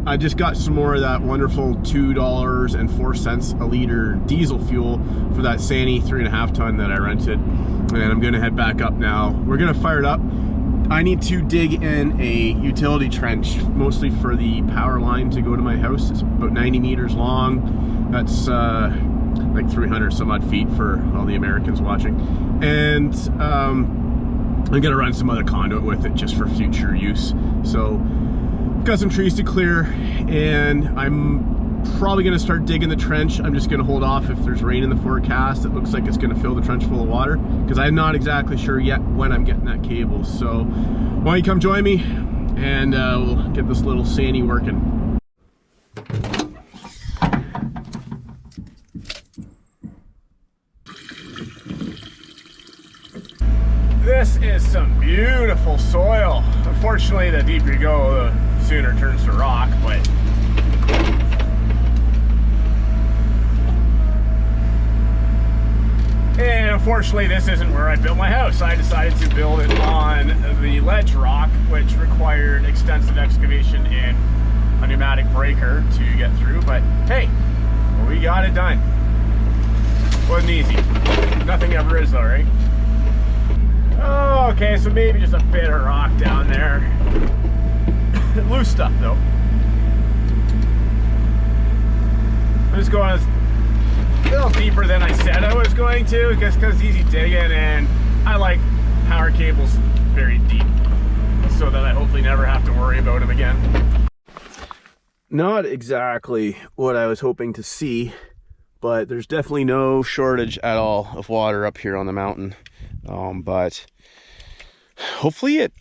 I just got some more of that wonderful $2.04 a liter diesel fuel for that Sani 3.5 ton that I rented, and I'm gonna head back up now. We're gonna fire it up. I need to dig in a utility trench, mostly for the power line to go to my house. It's about 90 meters long. That's like 300 some odd feet for all the Americans watching. And I'm gonna run some other conduit with it just for future use. So got some trees to clear, and I'm probably gonna start digging the trench. I'm just gonna hold off if there's rain in the forecast. It looks like it's gonna fill the trench full of water, because I'm not exactly sure yet when I'm getting that cable. So why don't you come join me, and we'll get this little Sani working. This is some beautiful soil. Unfortunately, the deeper you go, the sooner it turns to rock, but and unfortunately this isn't where I built my house. I decided to build it on the ledge rock, which required extensive excavation and a pneumatic breaker to get through, but hey, we got it done. Wasn't easy. Nothing ever is though, right? Oh, okay, so maybe just a bit of rock down there. Loose stuff though. I'm just going a little deeper than I said I was going to, just because it's easy digging, and I like power cables very deep, so that I hopefully never have to worry about them again. Not exactly what I was hoping to see, but there's definitely no shortage at all of water up here on the mountain. But hopefully it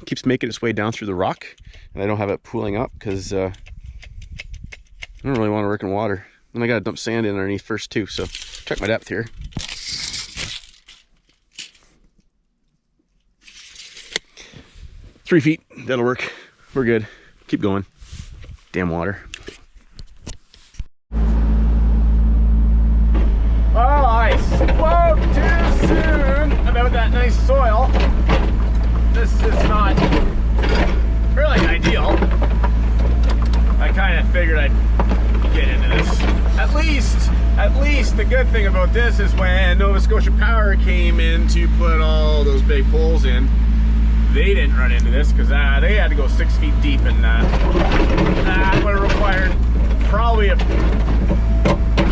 keeps making its way down through the rock, and I don't have it pooling up, because I don't really want to work in water. And I got to dump sand in underneath first too, so check my depth here. Three feet, that'll work. We're good. Keep going. Damn water. Well, I spoke too soon about that nice soil. This is not really ideal. I kind of figured I'd get into this. At least the good thing about this is when Nova Scotia Power came in to put all those big poles in, they didn't run into this, because they had to go 6 feet deep, and that would have required probably a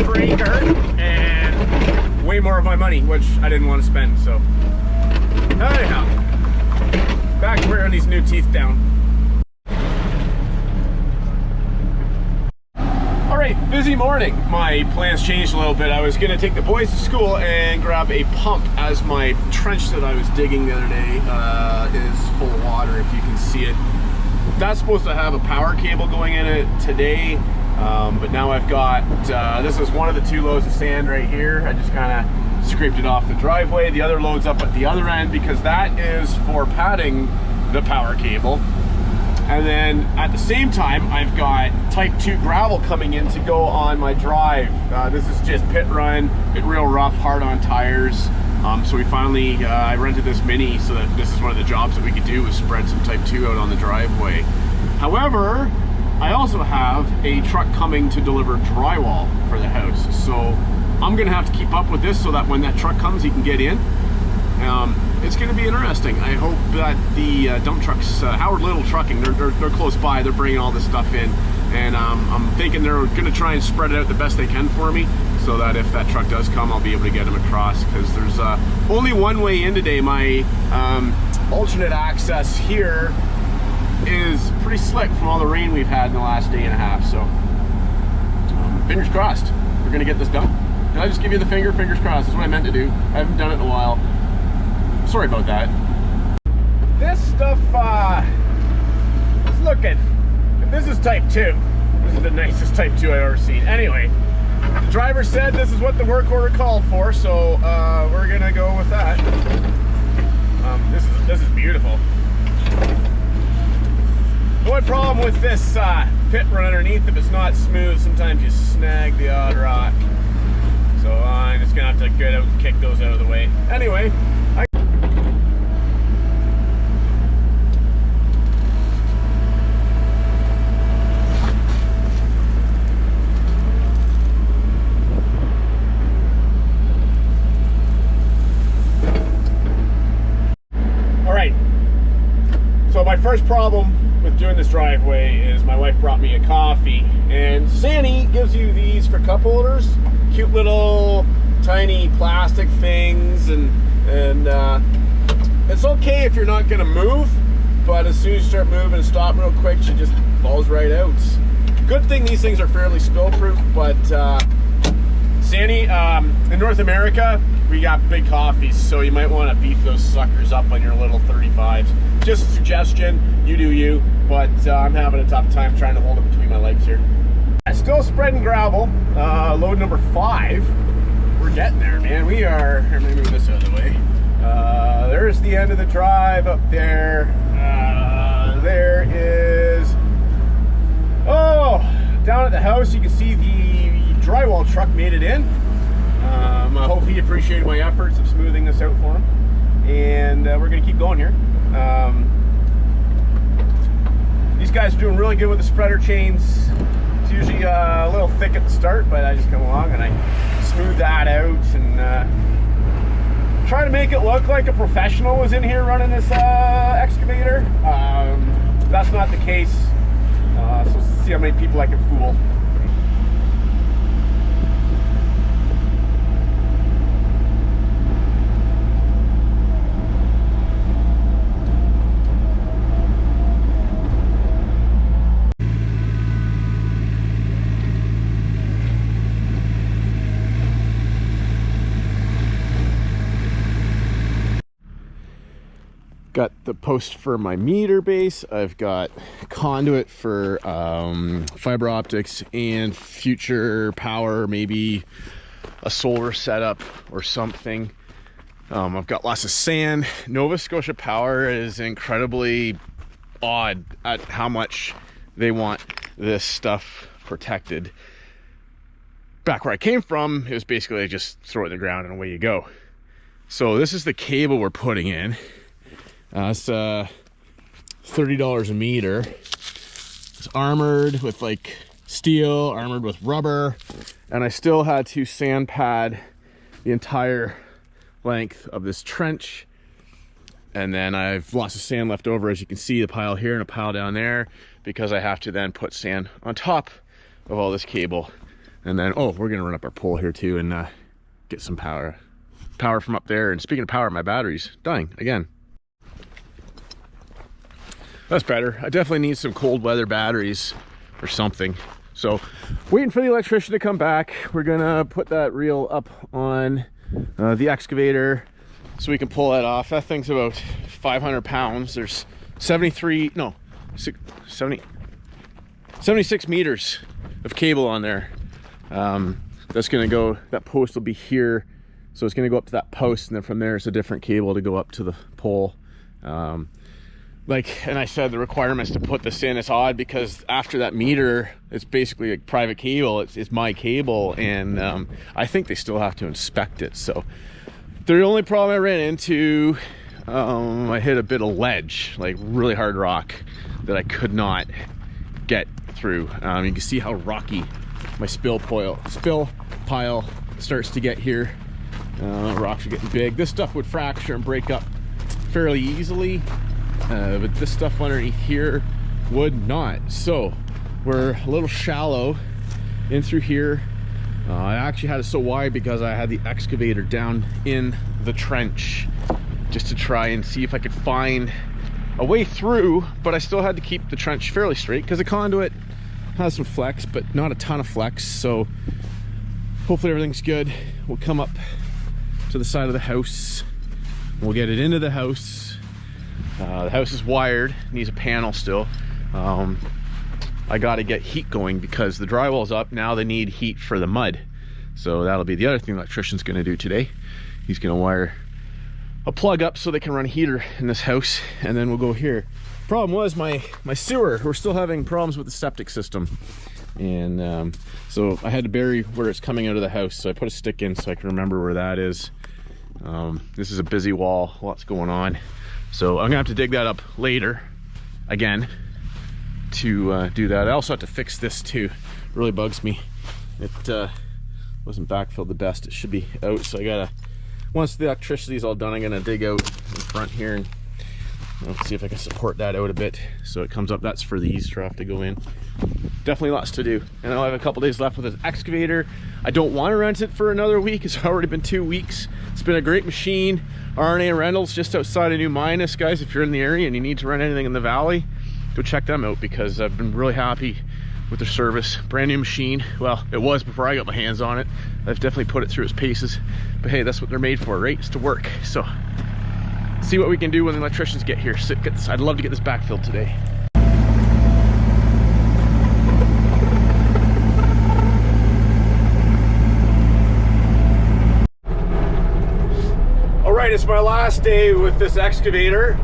breaker and way more of my money, which I didn't want to spend. So anyhow, back to wearing these new teeth down. Alright, busy morning. My plans changed a little bit. I was going to take the boys to school and grab a pump, as my trench that I was digging the other day is full of water, if you can see it. That's supposed to have a power cable going in it today, but now I've got, this is one of the 2 loads of sand right here. I just kind of scraped it off the driveway. The other load's up at the other end, because that is for padding the power cable. And then at the same time, I've got type 2 gravel coming in to go on my drive. This is just pit run, real rough, hard on tires. So we finally, I rented this Mini, so that this is one of the jobs that we could do, is spread some type 2 out on the driveway. However, I also have a truck coming to deliver drywall for the house. So I'm gonna have to keep up with this, so that when that truck comes, he can get in. It's going to be interesting. I hope that the dump trucks, Howard Little Trucking, they're close by. They're bringing all this stuff in, and I'm thinking they're going to try and spread it out the best they can for me, so that if that truck does come, I'll be able to get them across, because there's only one way in today. My alternate access here is pretty slick from all the rain we've had in the last day and a half, so fingers crossed we're going to get this done. Did I just give you the finger? Fingers crossed. That's what I meant to do. I haven't done it in a while. Sorry about that. This stuff is looking, if this is type 2, this is the nicest type 2 I've ever seen. Anyway, the driver said this is what the work order called for, so we're gonna go with that. This is beautiful. The only problem with this pit run underneath, if it's not smooth, sometimes you snag the odd rock. So I'm just gonna have to get out and kick those out of the way. Anyway, first problem with doing this driveway is my wife brought me a coffee, and Sandy gives you these for cup holders, cute little tiny plastic things, and it's okay if you're not gonna move, but as soon as you start moving and stop real quick, she just falls right out. Good thing these things are fairly spill proof, but Sandy, in North America, we got big coffees, so you might want to beef those suckers up on your little 35s. Just a suggestion, you do you, but I'm having a tough time trying to hold it between my legs here. Still spreading gravel, load number 5. We're getting there, man. We are, here, let me move this out of the way. There's the end of the drive up there. There is, oh, down at the house, you can see the drywall truck made it in. I hope he appreciated my efforts of smoothing this out for him, and we're gonna keep going here. These guys are doing really good with the spreader chains. It's usually a little thick at the start, but I just come along and I smooth that out and try to make it look like a professional was in here running this excavator. That's not the case, so see how many people I can fool. Got the post for my meter base. I've got conduit for fiber optics and future power, maybe a solar setup or something. I've got lots of sand. Nova Scotia Power is incredibly odd at how much they want this stuff protected. Back where I came from, it was basically just throw it in the ground and away you go. So this is the cable we're putting in. It's $30 a meter. It's armored with like steel, armored with rubber, and I still had to sand pad the entire length of this trench. And then I've lots of sand left over, as you can see, a pile here and a pile down there, because I have to then put sand on top of all this cable. And then, oh, we're gonna run up our pole here too and get some power from up there. And speaking of power, my battery's dying again. That's better. I definitely need some cold weather batteries or something. So waiting for the electrician to come back. We're gonna put that reel up on the excavator so we can pull that off. That thing's about 500 pounds. There's 76 meters of cable on there. That's gonna go, that post will be here. So it's gonna go up to that post, and then from there it's a different cable to go up to the pole. And I said, the requirements to put this in, it's odd because after that meter, it's basically a private cable. It's my cable, and I think they still have to inspect it. So the only problem I ran into, I hit a bit of ledge, like really hard rock that I could not get through. You can see how rocky my spill pile starts to get here. Rocks are getting big. This stuff would fracture and break up fairly easily. But this stuff underneath here would not. So we're a little shallow in through here. I actually had it so wide because I had the excavator down in the trench just to try and see if I could find a way through, but I still had to keep the trench fairly straight because the conduit has some flex, but not a ton of flex. So hopefully everything's good. We'll come up to the side of the house. We'll get it into the house. The house is wired, needs a panel still. I got to get heat going because the drywall's up. Now they need heat for the mud. So that'll be the other thing the electrician's going to do today. He's going to wire a plug up so they can run a heater in this house, and then we'll go here. Problem was my sewer. We're still having problems with the septic system. And so I had to bury where it's coming out of the house. So I put a stick in so I can remember where that is. This is a busy wall, lots going on. So I'm gonna have to dig that up later again to do that. I also have to fix this too. It really bugs me. It wasn't backfilled the best. It should be out. So I gotta, once the electricity is all done, I'm gonna dig out in front here and Let's see if I can support that out a bit so it comes up. That's for the eaves trough to go in. Definitely lots to do. And I'll have a couple days left with this excavator. I don't want to rent it for another week. It's already been 2 weeks. It's been a great machine. RNA Rentals just outside of New Minas, guys. If you're in the area and you need to rent anything in the valley, go check them out because I've been really happy with their service. Brand new machine. Well, it was before I got my hands on it. I've definitely put it through its paces. But hey, that's what they're made for, right? It's to work. So see what we can do when the electricians get here. I'd love to get this backfilled today. All right, it's my last day with this excavator.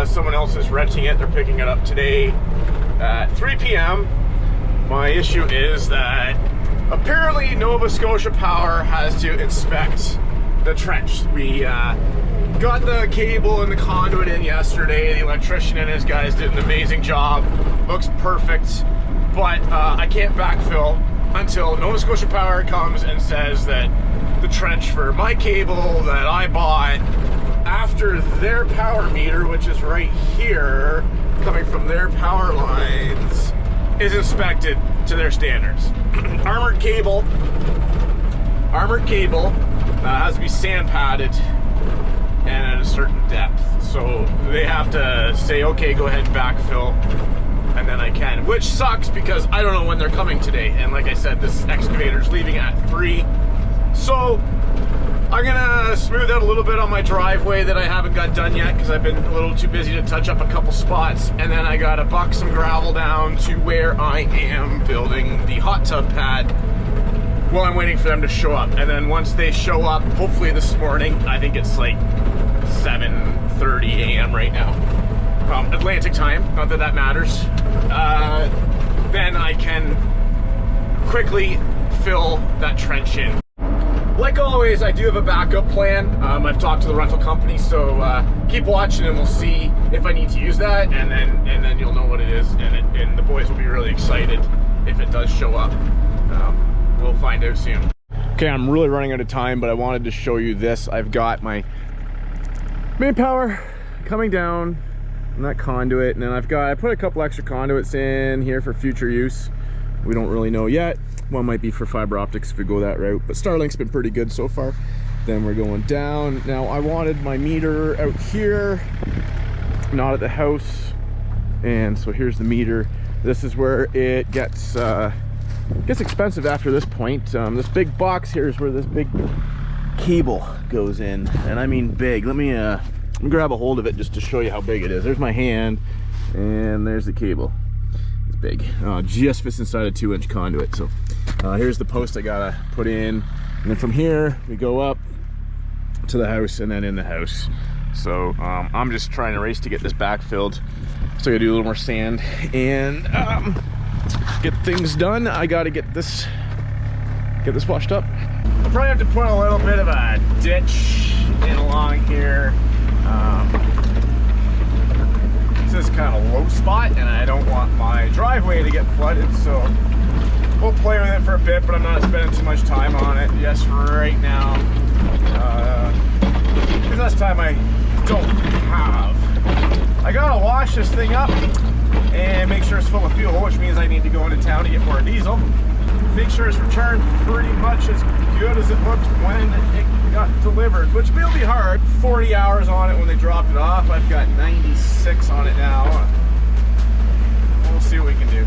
Someone else is renting it. They're picking it up today at 3 p.m. My issue is that apparently Nova Scotia Power has to inspect the trench. We got the cable and the conduit in yesterday. The electrician and his guys did an amazing job. Looks perfect, but I can't backfill until Nova Scotia Power comes and says that the trench for my cable that I bought after their power meter, which is right here, coming from their power lines, is inspected to their standards. Armored cable has to be sand padded and at a certain depth. So they have to say, okay, go ahead and backfill, and then I can, which sucks because I don't know when they're coming today. And like I said, this excavator's leaving at 3. So I'm gonna smooth out a little bit on my driveway that I haven't got done yet because I've been a little too busy to touch up a couple spots, and then I gotta buck some gravel down to where I am building the hot tub pad while I'm waiting for them to show up. And then once they show up, hopefully this morning, I think it's like 7:30 a.m. right now, Atlantic time, not that that matters, then I can quickly fill that trench in. Like always, I do have a backup plan. I've talked to the rental company, so keep watching and we'll see if I need to use that, and then you'll know what it is, and the boys will be really excited if it does show up. We'll find out soon. Okay, I'm really running out of time, but I wanted to show you this. I've got my main power coming down and that conduit, and then I put a couple extra conduits in here for future use. We don't really know yet. One might be for fiber optics if we go that route, but Starlink's been pretty good so far. Then we're going down. Now I wanted my meter out here, not at the house, and so here's the meter. This is where it gets expensive after this point. This big box here is where this big cable goes in, and I mean big. Let me grab a hold of it just to show you how big it is. There's my hand, and there's the cable. It's big. Just fits inside a 2-inch conduit. So here's the post I gotta put in, and then from here we go up to the house and then in the house. So I'm just trying to race to get this backfilled. So I gotta do a little more sand and get things done. I gotta get this washed up. I'll probably have to put a little bit of a ditch in along here. This is kind of low spot, and I don't want my driveway to get flooded, so we'll play with it for a bit, but I'm not spending too much time on it just right now, because that's time I don't have. I gotta wash this thing up and make sure it's full of fuel, which means I need to go into town to get more diesel. Make sure it's returned pretty much as good as it looked when it got delivered, which will be hard. 40 hours on it when they dropped it off. I've got 96 on it now. We'll see what we can do.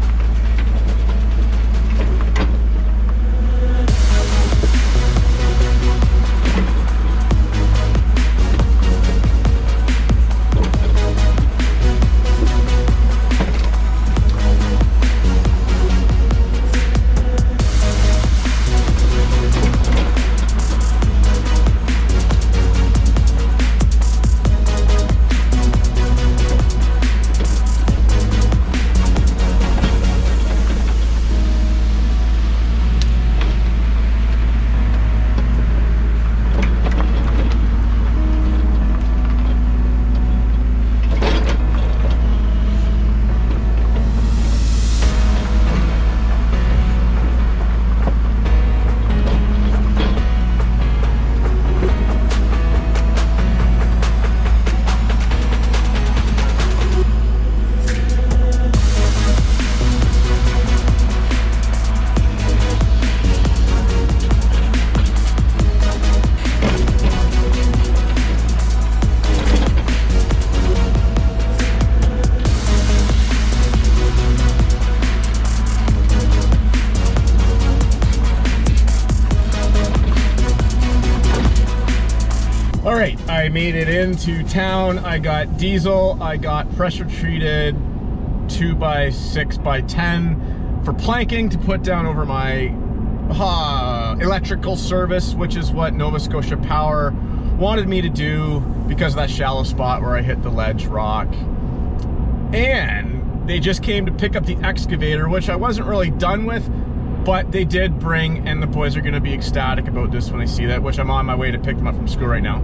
I made it into town. I got diesel, I got pressure treated 2x6x10 for planking to put down over my electrical service, which is what Nova Scotia Power wanted me to do because of that shallow spot where I hit the ledge rock. And they just came to pick up the excavator, which I wasn't really done with, but they did bring, and the boys are gonna be ecstatic about this when they see that, which I'm on my way to pick them up from school right now.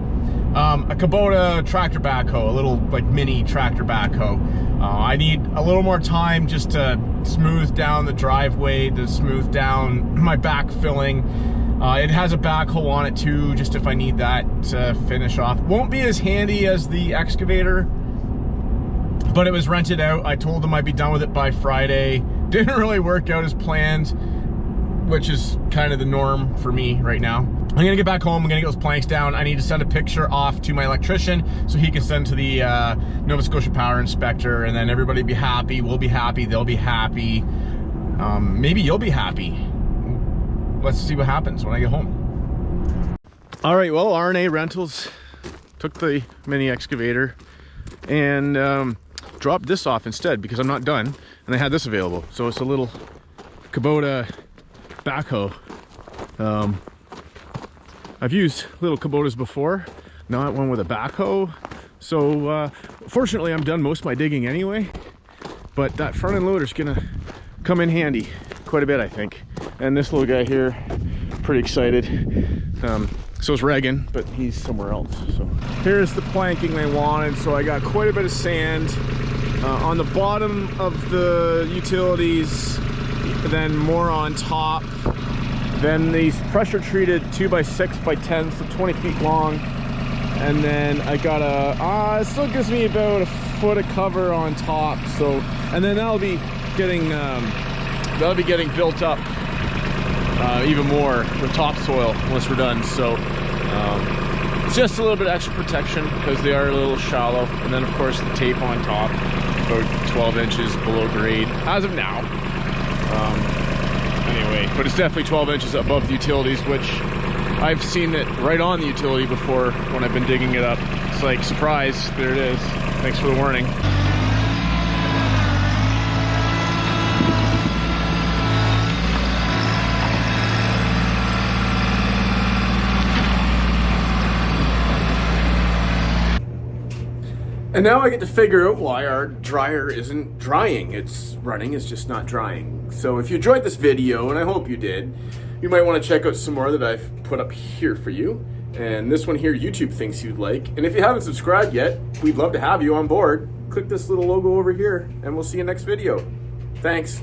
A Kubota tractor backhoe, a little like mini tractor backhoe. I need a little more time just to smooth down the driveway, to smooth down my backfilling. It has a backhoe on it too, just if I need that to finish off. Won't be as handy as the excavator, but it was rented out. I told them I'd be done with it by Friday. Didn't really work out as planned, which is kind of the norm for me right now. I'm gonna get back home, I'm gonna get those planks down. I need to send a picture off to my electrician so he can send to the Nova Scotia Power inspector, and then everybody be happy, we'll be happy, they'll be happy. Maybe you'll be happy. Let's see what happens when I get home. All right, well, RNA Rentals took the mini excavator and dropped this off instead because I'm not done, and they had this available. So it's a little Kubota backhoe. I've used little Kubotas before, not one with a backhoe. So fortunately I'm done most of my digging anyway, but that front end loader is gonna come in handy quite a bit, I think. And this little guy here, pretty excited. So is Reagan, but he's somewhere else. So here's the planking they wanted. So I got quite a bit of sand on the bottom of the utilities, then more on top. Then these pressure treated 2x6x10, so 20 feet long. And then I got it still gives me about a foot of cover on top. So, and then that'll be getting built up even more with topsoil once we're done. So it's just a little bit extra protection because they are a little shallow. And then of course the tape on top, about 12 inches below grade as of now. Anyway, but it's definitely 12 inches above the utilities, which I've seen it right on the utility before when I've been digging it up. It's like, surprise, there it is. Thanks for the warning. And now I get to figure out why our dryer isn't drying. It's running, it's just not drying. So if you enjoyed this video, and I hope you did, you might want to check out some more that I've put up here for you. And this one here, YouTube thinks you'd like. And if you haven't subscribed yet, we'd love to have you on board. Click this little logo over here, and we'll see you next video. Thanks.